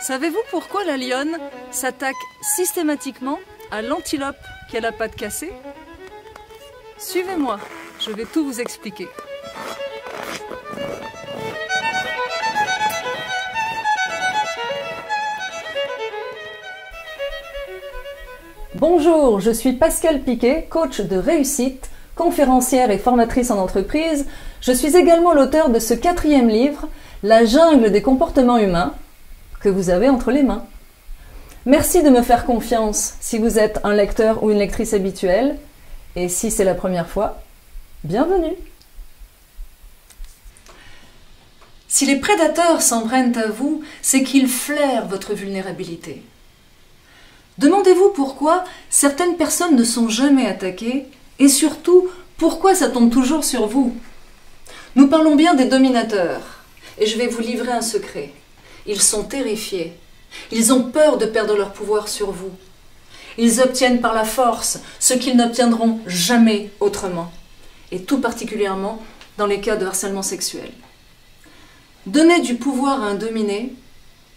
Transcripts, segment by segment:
Savez-vous pourquoi la lionne s'attaque systématiquement à l'antilope qui a la patte cassée? Suivez-moi, je vais tout vous expliquer. Bonjour, je suis Pascale Piquet, coach de réussite, conférencière et formatrice en entreprise. Je suis également l'auteur de ce 4e livre, La jungle des comportements humains, que vous avez entre les mains. Merci de me faire confiance si vous êtes un lecteur ou une lectrice habituelle, et si c'est la première fois, bienvenue. Si les prédateurs s'en prennent à vous, c'est qu'ils flairent votre vulnérabilité. Demandez-vous pourquoi certaines personnes ne sont jamais attaquées et surtout pourquoi ça tombe toujours sur vous. Nous parlons bien des dominateurs et je vais vous livrer un secret. Ils sont terrifiés. Ils ont peur de perdre leur pouvoir sur vous. Ils obtiennent par la force ce qu'ils n'obtiendront jamais autrement, et tout particulièrement dans les cas de harcèlement sexuel. Donnez du pouvoir à un dominé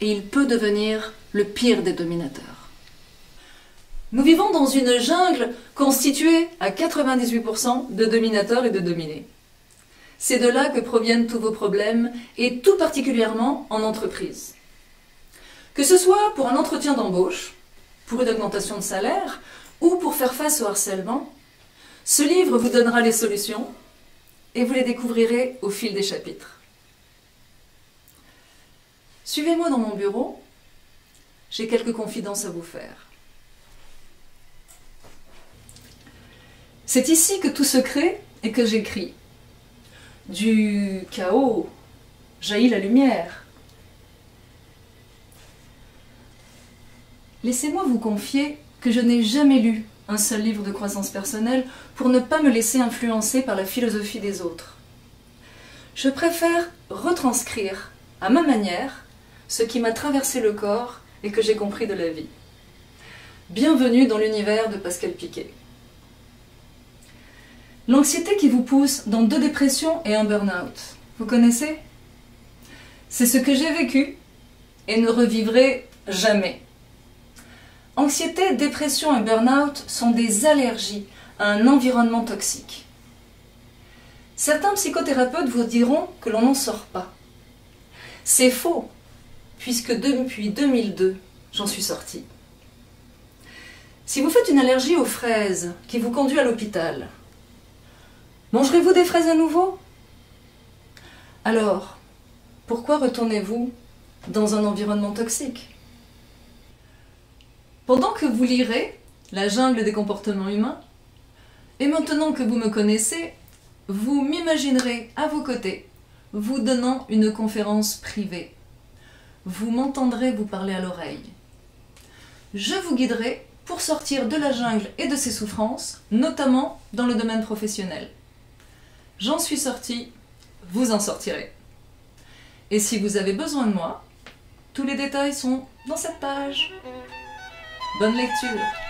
et il peut devenir le pire des dominateurs. Nous vivons dans une jungle constituée à 98% de dominateurs et de dominés. C'est de là que proviennent tous vos problèmes, et tout particulièrement en entreprise. Que ce soit pour un entretien d'embauche, pour une augmentation de salaire, ou pour faire face au harcèlement, ce livre vous donnera les solutions, et vous les découvrirez au fil des chapitres. Suivez-moi dans mon bureau, j'ai quelques confidences à vous faire. C'est ici que tout se crée et que j'écris. Du chaos jaillit la lumière. Laissez-moi vous confier que je n'ai jamais lu un seul livre de croissance personnelle pour ne pas me laisser influencer par la philosophie des autres. Je préfère retranscrire à ma manière ce qui m'a traversé le corps et que j'ai compris de la vie. Bienvenue dans l'univers de Pascale Piquet. L'anxiété qui vous pousse dans 2 dépressions et un burn-out, vous connaissez? C'est ce que j'ai vécu et ne revivrai jamais. Anxiété, dépression et burn-out sont des allergies à un environnement toxique. Certains psychothérapeutes vous diront que l'on n'en sort pas. C'est faux, puisque depuis 2002, j'en suis sortie. Si vous faites une allergie aux fraises qui vous conduit à l'hôpital, mangerez-vous des fraises à nouveau? Alors, pourquoi retournez-vous dans un environnement toxique? Pendant que vous lirez La jungle des comportements humains, et maintenant que vous me connaissez, vous m'imaginerez à vos côtés, vous donnant une conférence privée. Vous m'entendrez vous parler à l'oreille. Je vous guiderai pour sortir de la jungle et de ses souffrances, notamment dans le domaine professionnel. J'en suis sortie, vous en sortirez. Et si vous avez besoin de moi, tous les détails sont dans cette page. Bonne lecture!